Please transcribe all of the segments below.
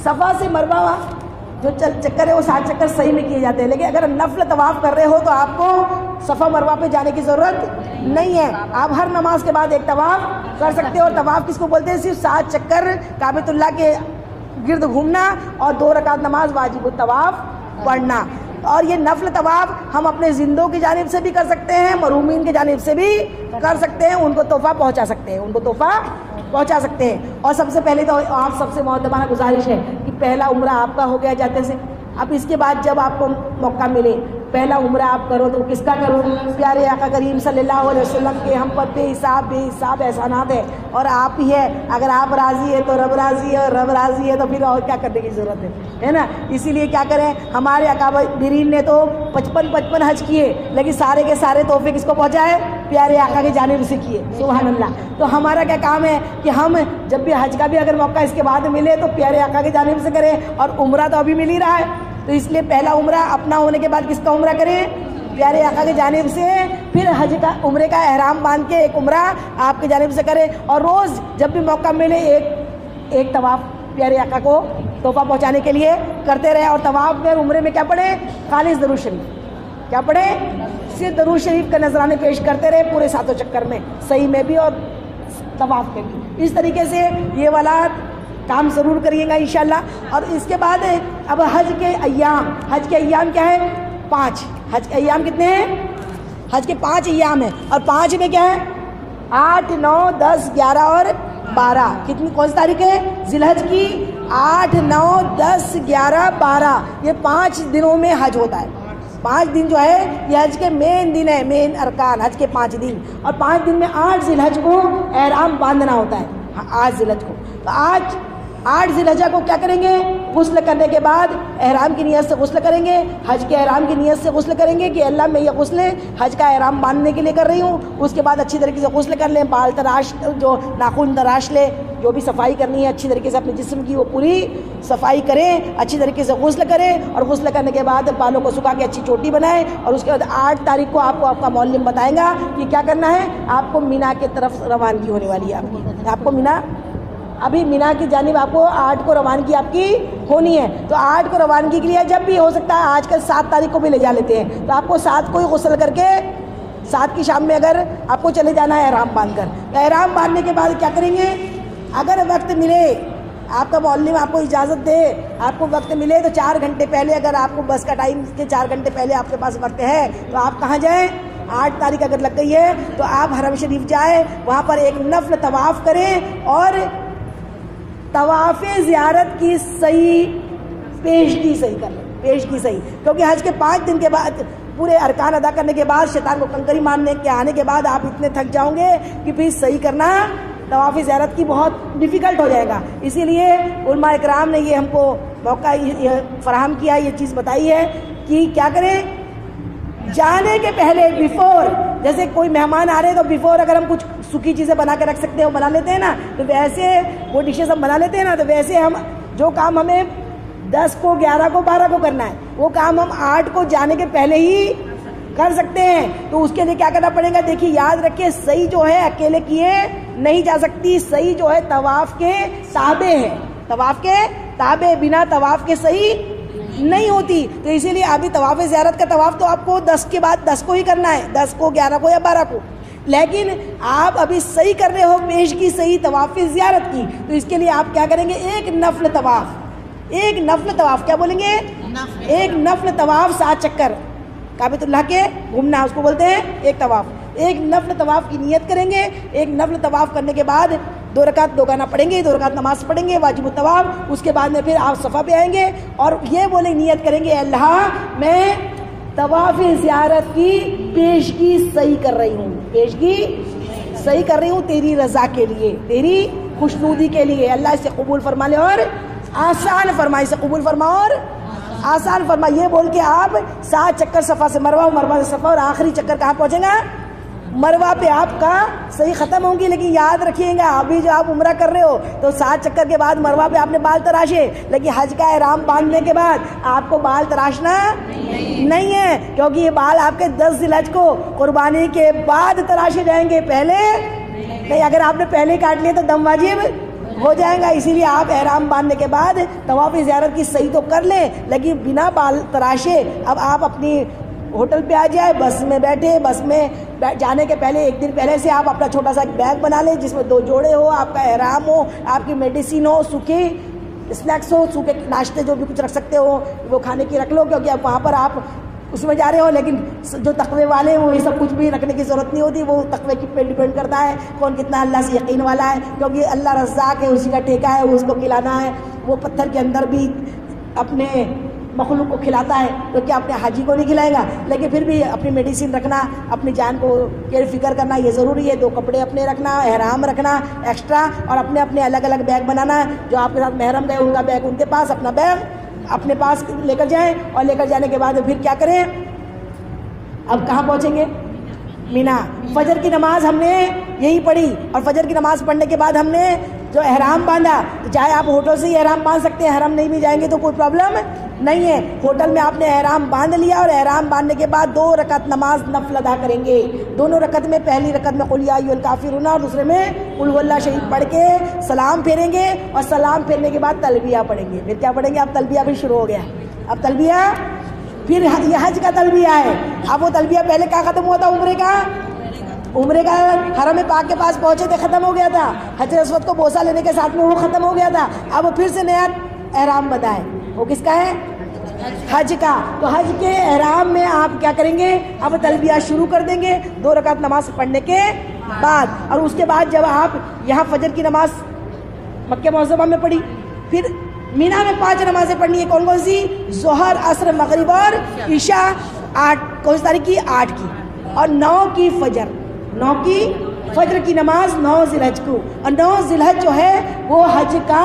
صفا سے مروہ جو چکر ہے وہ 7 چکر صحیح میں کیے جاتے ہیں، لیکن اگر نفل طواف کر رہے ہو تو آپ کو صفا مروہ پہ جانے کی ضرورت نہیں ہے، آپ ہر نماز کے بعد ایک طواف کر سکتے ہو۔ اور طواف کس کو بولتے ہیں؟ صرف 7 چکر کعبۃ اللہ کے گرد گھومنا اور 2 رکعت نماز واجب الطواف پڑھنا۔ اور یہ نفل طواف ہم اپنے زندوں کی جانب سے بھی کر سکتے ہیں، محرومین کی جانب سے بھی کر سکتے ہیں، ان کو تحفہ پہنچا سکتے ہیں، اور سب سے پہلے تو آپ سب سے معتبرانہ گزارش ہے کہ پہلا عمرہ آپ کا ہو گیا جاتے سے، اب اس کے بعد جب آپ کو موقع ملے پہلا عمرہ آپ کرو تو کس کا کرو؟ پیارے آقا کریم صلی اللہ علیہ وسلم کے ہم پر بے حساب احسانات ہیں، اور آپ ہی ہے، اگر آپ راضی ہے تو رب راضی ہے، اور رب راضی ہے تو پھر اور کیا کرنے کی ضرورت ہے نا؟ اسی لیے کیا کریں، ہمارے اکابرین نے تو 55 حج کیے، لیکن سارے کے سارے تحفے کس کو پہنچائے؟ پیارے آقا کی جانب سے کیے، سبحان اللہ۔ تو ہمارا کیا کام ہے کہ ہم جب بھی حج کا بھی اگر موقع اس کے بعد ملے تو پیارے آقا کی جانب سے کریں، اور عمرہ تو ابھی مل ہی رہا ہے، تو اس لیے پہلا عمرہ اپنا ہونے کے بعد کس کا عمرہ کریں؟ پیارے آقا کی جانب سے، پھر حج کا عمرے کا احرام باندھ کے ایک عمرہ آپ کی جانب سے کریں، اور روز جب بھی موقع ملے ایک طواف پیارے آقا کو تحفہ پہنچانے کے لیے کرتے رہے۔ اور طواف میں عمرے میں کیا پڑھیں؟ خالص درود شریف، کیا پڑھیں؟ صرف درود شریف کا نذرانے پیش کرتے رہے پورے 7 چکر میں، صحیح میں بھی اور طواف میں بھی۔ اس طریقے سے یہ والا کام ضرور کریے گا انشاءاللہ۔ اور اس کے بعد اب حج کے ایام کیا ہے؟ 5۔ حج کے ایام کتنے ہیں؟ حج کے 5 ایام ہیں، اور 5 میں کیا ہے؟ 8، 9، 10، 11 اور 12۔ کون سی تاریخ ہے؟ ذی الحج کی 8، 9، 10، 11، 12، یہ 5 دنوں میں حج ہوتا ہے۔ 5 دن جو ہے یہ حج کے مین دن ہے، مین ارکان حج کے 5 دن، اور 5 دن میں 8 ذی الحج کو احرام باندھنا ہوتا ہے، 8 ذی الحج کو۔ تو آج 8 ذی الحجہ کو کیا کریں گے؟ غسل کرنے کے بعد احرام کی نیت سے غسل کریں گے، حج کے احرام کی نیت سے غسل کریں گے کہ اللہ میں یہ غسل حج کا احرام باندھنے کے لیے کر رہی ہوں۔ اس کے بعد اچھی طریقے سے غسل کر لیں، بال تراش، جو ناخن تراش لے، جو بھی صفائی کرنی ہے اچھی طریقے سے اپنے جسم کی وہ پوری صفائی کریں، اچھی طریقے سے غسل کریں، اور غسل کرنے کے بعد بالوں کو سکھا کے اچھی چوٹی بنائیں، اور اس کے بعد 8 تاریخ کو آپ کو آپ کا معلم بتائیں گا کہ کیا کرنا ہے۔ آپ کو مینا کی طرف روانگی ہونے والی ہے، آپ کو ابھی مینا کی جانب آپ کو 8 کو روانگی آپ کی ہونی ہے۔ تو 8 کو روانگی کے لیے جب بھی ہو سکتا ہے، آج کل 7 تاریخ کو بھی لے جا لیتے ہیں، تو آپ کو 7 کو ہی غسل کر کے 7 کی شام میں اگر آپ کو چلے جانا ہے احرام باندھ کر۔ احرام باندھنے کے بعد کیا کریں گے؟ اگر وقت ملے، آپ کا معلم آپ کو اجازت دے، آپ کو وقت ملے تو 4 گھنٹے پہلے، اگر آپ کو بس کا ٹائم کے 4 گھنٹے پہلے آپ کے پاس وقت ہے تو آپ کہاں جائیں؟ 8 تاریخ اگر لگ گئی ہے تو آپ حرم شریف جائیں، وہاں پر ایک نفل طواف کریں، اور طواف زیارت کی صحیح پیشگی صحیح کر لیں، پیشگی صحیح، کیونکہ حج کے 5 دن کے بعد پورے ارکان ادا کرنے کے بعد، شیطان کو کنکری مارنے کے آنے کے بعد آپ اتنے تھک جاؤ گے کہ پھر صحیح کرنا طواف زیارت کی بہت ڈیفیکلٹ ہو جائے گا۔ اسی لیے علماء اکرام نے یہ ہم کو موقع فراہم کیا، یہ چیز بتائی ہے کہ کیا کریں؟ جانے کے پہلے بیفور، جیسے کوئی مہمان آ رہے ہیں تو بیفور اگر ہم کچھ سوکھی چیزیں بنا کے رکھ سکتے ہیں وہ بنا لیتے ہیں نا، تو ویسے وہ ڈشز ہم بنا لیتے ہیں نا، تو ویسے ہم جو کام ہمیں 10 کو 11 کو 12 کو کرنا ہے وہ کام ہم 8 کو جانے کے پہلے ہی کر سکتے ہیں۔ تو اس کے لیے کیا کرنا پڑے گا؟ دیکھیے یاد رکھیے، صحیح جو ہے اکیلے کیے نہیں جا سکتی، صحیح جو ہے طواف کے تابع ہے، طواف کے تابع، بنا طواف کے صحیح نہیں ہوتی۔ تو اسی لیے ابھی طواف زیارت کا طواف تو آپ کو 10 کے بعد 10 کو ہی کرنا ہے، 10 کو 11 کو یا 12 کو، لیکن آپ ابھی صحیح کر رہے ہو پیشگی صحیح طواف زیارت کی، تو اس کے لیے آپ کیا کریں گے؟ ایک نفل طواف کیا بولیں گے؟ ایک نفل طواف 7 چکر کعبۃ اللہ کے گھومنا، اس کو بولتے ہیں ایک طواف۔ ایک نفل طواف کی نیت کریں گے، ایک نفل طواف کرنے کے بعد 2 رکعت دوگانا پڑھیں گے، 2 رکعت نماز پڑھیں گے واجب الطواف، اس کے بعد میں پھر آپ صفا پہ آئیں گے اور یہ بولیں، نیت کریں گے اللہ میں طواف زیارت کی پیشگی صحیح کر رہی ہوں، پیشگی صحیح کر رہی ہوں تیری رضا کے لیے، تیری خوشنودی کے لیے، اللہ اسے قبول فرما لے اور آسان فرما، اسے قبول فرما اور آسان فرما۔ یہ بول کے آپ 7 چکر صفا سے مروہ، مروہ سے صفا، اور آخری چکر کہاں پہنچیں گا؟ مروہ پہ آپ کا صحیح ختم ہوں گی۔ لیکن یاد رکھیے گا ابھی جو آپ عمرہ کر رہے ہو تو 7 چکر کے بعد مروہ پہ آپ نے بال تراشے، لیکن حج کا احرام باندھنے کے بعد آپ کو بال تراشنا نہیں ہے، کیونکہ یہ بال آپ کے 10 ذی الحج کو قربانی کے بعد تراشے جائیں گے، پہلے نہیں۔ اگر آپ نے پہلے کاٹ لیے تو دم واجب ہو جائے گا. اسی لیے آپ احرام باندھنے کے بعد طواف زیارت کی صحیح تو کر لیں, لیکن بنا بال تراشے اب آپ اپنی ہوٹل پہ آ جائے, بس میں بیٹھے, بس میں جانے کے پہلے ایک دن پہلے سے آپ اپنا چھوٹا سا ایک بیگ بنا لیں جس میں 2 جوڑے ہو, آپ کا احرام ہو, آپ کی میڈیسن ہو, سوکھی اسنیکس ہو, سوکھے ناشتے جو بھی کچھ رکھ سکتے ہو وہ کھانے کی رکھ لو, کیونکہ اب وہاں پر آپ اس میں جا رہے ہو. لیکن جو تقوی والے ہیں وہ یہ سب کچھ بھی رکھنے کی ضرورت نہیں ہوتی, وہ تقوی کی پہ ڈیپینڈ کرتا ہے کون کتنا اللہ سے یقین والا ہے, کیونکہ اللہ رزاق ہے, اسی کا ٹھیکہ ہے, اس کو کھلانا ہے. وہ پتھر کے اندر بھی اپنے مخلوق کو کھلاتا ہے, تو کیا اپنے حاجی کو نہیں کھلائے گا؟ لیکن پھر بھی اپنی میڈیسن رکھنا, اپنی جان کو کیئر فکر کرنا یہ ضروری ہے. 2 کپڑے اپنے رکھنا, احرام رکھنا ایکسٹرا, اور اپنے اپنے الگ الگ بیگ بنانا. جو آپ کے ساتھ محرم گئے ان کا بیگ ان کے پاس, اپنا بیگ اپنے پاس لے کر جائیں. اور لے کر جانے کے بعد پھر کیا کریں؟ اب کہاں پہنچیں گے؟ مینا. فجر کی نماز ہم نے یہی پڑھی, اور فجر کی نماز پڑھنے کے بعد ہم نے جو احرام باندھا, تو چاہے آپ ہوٹل سے ہی احرام باندھ سکتے ہیں, حرم نہیں بھی جائیں گے تو کوئی پرابلم نہیں ہے. ہوٹل میں آپ نے احرام باندھ لیا, اور احرام باندھنے کے بعد 2 رکعت نماز نفل ادا کریں گے. دونوں رکعت میں پہلی رکعت میں قل یا ایھا الکافرون اور دوسرے میں قل هو اللہ شریف پڑھ کے سلام پھیریں گے, اور سلام پھیرنے کے بعد تلبیہ پڑھیں گے. پھر کیا پڑھیں گے؟ اب تلبیہ بھی شروع ہو گیا. اب تلبیہ پھر یہ حج کا تلبیہ ہے. اب وہ تلبیہ پہلے کیا ختم ہوا تھا؟ عمرے کا حرم پاک کے پاس پہنچے تھے, ختم ہو گیا تھا. حجر اسود کو بوسہ لینے کے ساتھ میں وہ ختم ہو گیا تھا. اب پھر سے نیا احرام بنا ہے, وہ کس کا ہے؟ حج کا. تو حج کے احرام میں آپ کیا کریں گے؟ اب تلبیہ شروع کر دیں گے 2 رکعت نماز پڑھنے کے بعد. اور اس کے بعد جب آپ یہاں فجر کی نماز مکہ معظمہ میں پڑھی, پھر مینا میں 5 نمازیں پڑھنی ہے. کون کون سی؟ ظہر, عصر, مغرب اور عشاء. 8 کون سی تاریخ کی؟ 8 کی. اور 9 کی فجر. 9 کی فجر کی نماز 9 ذی الحج کو. اور 9 ذی الحج جو ہے وہ حج کا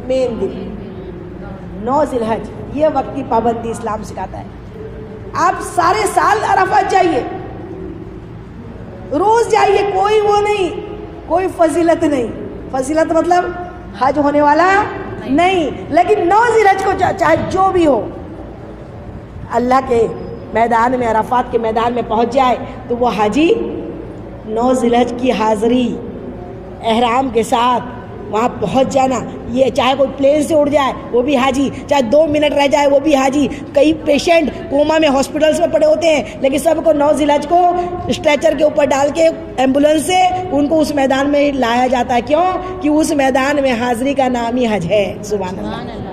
مین دن. 9 ذی الحج یہ وقت کی پابندی اسلام سکھاتا ہے. آپ سارے سال عرفات جائیے, روز جائیے, کوئی وہ نہیں, کوئی فضیلت نہیں. فضیلت مطلب حج ہونے والا نہیں, لیکن 9 ذی الحج کو چاہے جو بھی ہو, اللہ کے میدان میں, عرفات کے میدان میں پہنچ جائے تو وہ حاجی 9 ذی الحج کی حاضری احرام کے ساتھ وہاں پہنچ جانا. یہ چاہے کوئی پلین سے اڑ جائے وہ بھی حاجی, چاہے 2 منٹ رہ جائے وہ بھی حاجی. کئی پیشنٹ کوما میں ہاسپٹلس میں پڑے ہوتے ہیں, لیکن سب کو 9 ذی الحج کو اسٹریچر کے اوپر ڈال کے ایمبولینس سے ان کو اس میدان میں لایا جاتا ہے. کیوں؟ کہ اس میدان میں حاضری کا نام ہی حج ہے. سبحان اللہ.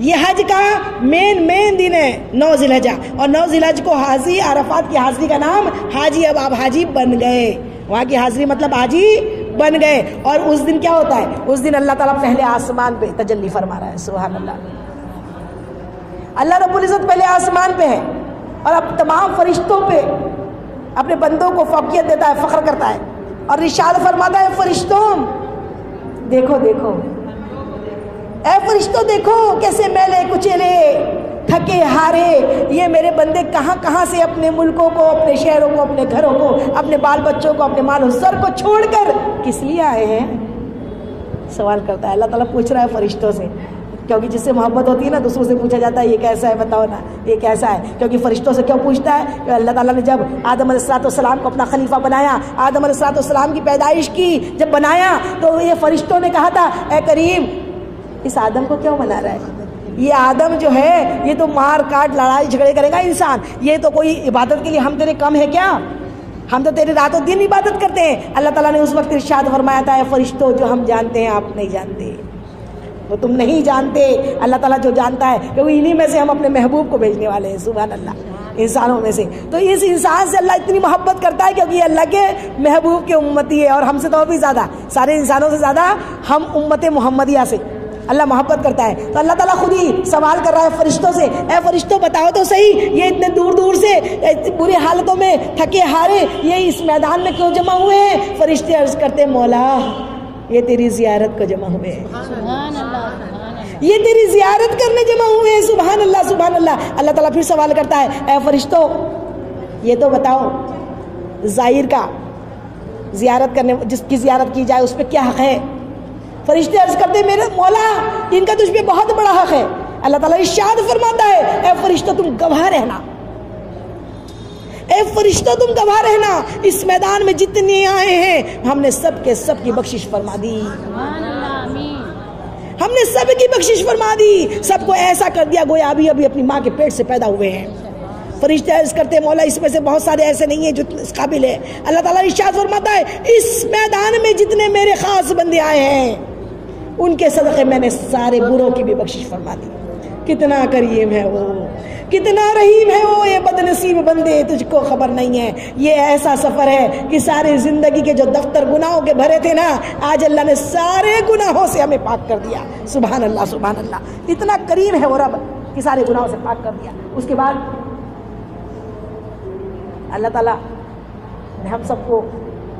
یہ حج کا مین دن ہے 9 ذی الحج. اور 9 ذی الحج کو حاجی, عرفات کی حاضری کا نام حاجی. اب آپ حاجی بن گئے, وہاں کی حاضری مطلب حاجی بن گئے. اور اس دن کیا ہوتا ہے؟ اس دن اللہ تعالیٰ پہلے آسمان پہ تجلی فرما رہا ہے. سبحان اللہ. اللہ رب العزت پہلے آسمان پہ ہے, اور اب تمام فرشتوں پہ اپنے بندوں کو فوقیت دیتا ہے, فخر کرتا ہے, اور ارشاد فرماتا ہے فرشتوں دیکھو دیکھو, اے فرشتوں دیکھو کیسے میلے کچیلے تھکے ہارے یہ میرے بندے کہاں کہاں سے اپنے ملکوں کو, اپنے شہروں کو, اپنے گھروں کو, اپنے بال بچوں کو, اپنے مال و زر کو چھوڑ کر کس لیے آئے ہیں؟ سوال کرتا ہے. اللہ تعالیٰ پوچھ رہا ہے فرشتوں سے, کیونکہ جس سے محبت ہوتی ہے نا دوسروں سے پوچھا جاتا ہے یہ کیسا ہے, بتاؤ نا یہ کیسا ہے. کیونکہ فرشتوں سے کیوں پوچھتا ہے؟ کہ اللہ تعالیٰ نے جب آدم علیہ السلام کو اپنا خلیفہ بنایا, آدم علیہ السلام کی پیدائش کی جب بنایا, تو یہ فرشتوں نے کہا تھا اے کریم اس آدم کو کیوں بنا رہا ہے؟ یہ آدم جو ہے یہ تو مار کاٹ لڑائی جھگڑے کرے گا انسان, یہ تو کوئی عبادت کے لیے ہم تیرے کم ہے کیا؟ ہم تو تیرے رات و دن عبادت کرتے ہیں. اللہ تعالیٰ نے اس وقت ارشاد فرمایا تھا اے فرشتوں جو ہم جانتے ہیں آپ نہیں جانتے, وہ تم نہیں جانتے, اللہ تعالیٰ جو جانتا ہے, کیونکہ انہی میں سے ہم اپنے محبوب کو بھیجنے والے ہیں. سبحان اللہ. انسانوں میں سے تو اس انسان سے اللہ اتنی محبت کرتا ہے کیونکہ یہ اللہ کے محبوب کے امتی ہے, اور ہم سے تو بھی زیادہ, سارے انسانوں سے زیادہ ہم امت محمدیہ سے اللہ محبت کرتا ہے. تو اللہ تعالیٰ خود ہی سوال کر رہا ہے فرشتوں سے, اے فرشتوں بتاؤ تو صحیح یہ اتنے دور دور سے اتنی بری حالتوں میں تھکے ہارے یہ اس میدان میں کیوں جمع ہوئے ہیں؟ فرشتے عرض کرتے مولا یہ تیری زیارت کو جمع ہوئے ہیں. سبحان اللہ. یہ تیری زیارت کرنے جمع ہوئے ہیں. سبحان اللہ سبحان اللہ. اللہ تعالیٰ پھر سوال کرتا ہے اے فرشتوں یہ تو بتاؤ زائر کا زیارت کرنے, جس کی زیارت کی جائے اس پہ کیا حق ہے؟ فرشتے عرض کرتے میرے مولا ان کا تجھ پہ بہت بڑا حق ہے. اللہ تعالیٰ ارشاد فرماتا ہے اے فرشتوں تم گواہ رہنا, اے فرشتوں تم گواہ رہنا، اس میدان میں جتنے آئے ہیں ہم نے سب کے سب کی بخشش فرما دی، ہم نے سب کی بخشش فرما دی، سب کو ایسا کر دیا گویا ابھی اپنی ماں کے پیٹ سے پیدا ہوئے ہیں۔ فرشتے عرض کرتے ہیں مولا اس میں سے بہت سارے ایسے نہیں ہیں جو اس قابل ہے۔ اللہ تعالیٰ ارشاد فرماتا ہے اس میدان میں جتنے میرے خاص بندے آئے ہیں ان کے صدقے میں نے سارے بروں کی بھی بخشش فرما دی۔ کتنا کریم ہے وہ، کتنا رحیم ہے وہ، یہ بدنصیب بندے تجھ کو خبر نہیں ہے۔ یہ ایسا سفر ہے کہ ساری زندگی کے جو دفتر گناہوں کے بھرے تھے نا، آج اللہ نے سارے گناہوں سے ہمیں پاک کر دیا۔ سبحان اللہ سبحان اللہ، اتنا کریم ہے وہ رب کہ سارے گناہوں سے پاک کر دیا۔ اس کے بعد اللہ تعالیٰ نے ہم سب کو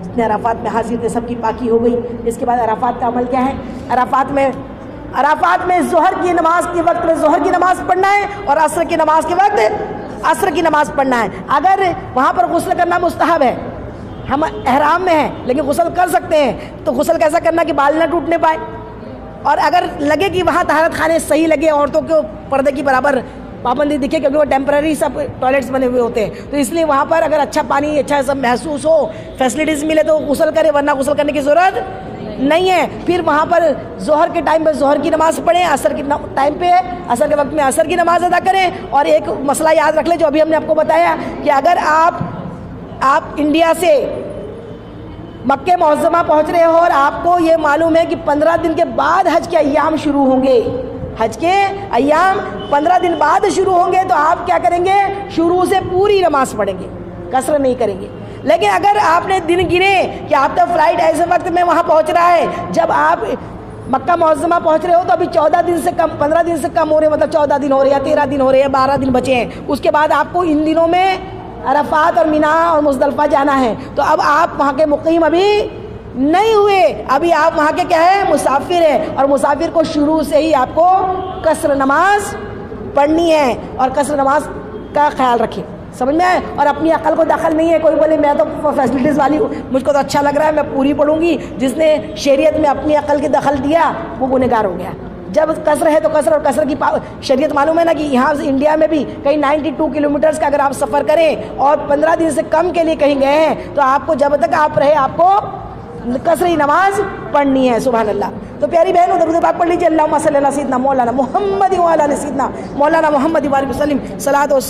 جتنے عرفات میں حاضر تھے سب کی پاکی ہو گئی۔ اس کے بعد عرفات کا عمل کیا ہے؟ عرفات میں ظہر کی نماز کے وقت میں ظہر کی نماز پڑھنا ہے اور عصر کی نماز کے وقت عصر کی نماز پڑھنا ہے۔ اگر وہاں پر غسل کرنا مستحب ہے، ہم احرام میں ہیں لیکن غسل کر سکتے ہیں، تو غسل کیسا کرنا کہ بال نہ ٹوٹنے پائے، اور اگر لگے کہ وہاں طہارت خانے صحیح لگے، عورتوں کو پردے کی برابر پابندی دکھے کیونکہ وہ ٹیمپرری سب ٹوائلٹس بنے ہوئے ہوتے ہیں، تو اس لیے وہاں پر اگر اچھا پانی اچھا سب محسوس ہو، فیسلٹیز ملے تو غسل کرے، ورنہ غسل کرنے کی ضرورت نہیں ہے۔ پھر وہاں پر ظہر کے ٹائم پہ ظہر کی نماز پڑھیں، عصر کے ٹائم پہ عصر کے وقت میں عصر کی نماز ادا کریں۔ اور ایک مسئلہ یاد رکھ لیں جو ابھی ہم نے آپ کو بتایا کہ اگر آپ انڈیا سے مکہ معظمہ پہنچ رہے ہو اور آپ کو یہ معلوم ہے کہ 15 دن کے بعد حج کے ایام شروع ہوں گے، حج کے ایام 15 دن بعد شروع ہوں گے، تو آپ کیا کریں گے؟ شروع سے پوری نماز پڑھیں گے، قصر نہیں کریں گے۔ لیکن اگر آپ نے دن گنے کہ آپ کا فلائٹ ایسے وقت میں وہاں پہنچ رہا ہے جب آپ مکہ معظمہ پہنچ رہے ہو تو ابھی 14 دن سے کم 15 دن سے کم ہو رہے ہیں، مطلب 14 دن ہو رہے ہیں، 13 دن ہو رہے ہیں، 12 دن بچے ہیں، اس کے بعد آپ کو ان دنوں میں عرفات اور مینا اور مزدلفہ جانا ہے، تو اب آپ وہاں کے مقیم ابھی نہیں ہوئے، ابھی آپ وہاں کے کیا ہے؟ مسافر ہیں، اور مسافر کو شروع سے ہی آپ کو قصر نماز پڑھنی ہے، اور قصر نماز کا خیال رکھیں، سمجھ میں آئے؟ اور اپنی عقل کو دخل نہیں ہے، کوئی بولے میں تو فیسلٹیز والی ہوں، مجھ کو تو اچھا لگ رہا ہے میں پوری پڑھوں گی، جس نے شریعت میں اپنی عقل کی دخل دیا وہ گنہگار ہو گیا۔ جب قصر ہے تو قصر، اور قصر کی شریعت معلوم ہے نا کہ یہاں سے انڈیا میں بھی کہیں 92 کلومیٹرز کا اگر آپ سفر کریں اور 15 دن سے کم کے لیے کہیں گئے ہیں تو آپ کو جب تک آپ رہے آپ کو قصری نماز پڑھنی ہے۔ سبحان اللہ۔ تو پیاری بہنوں درود پاک پڑھ لیجیے، اللہم صلی علی سیدنا مولانا محمد و علی سیدنا مولانا محمد و علیہ وسلم صلاۃ و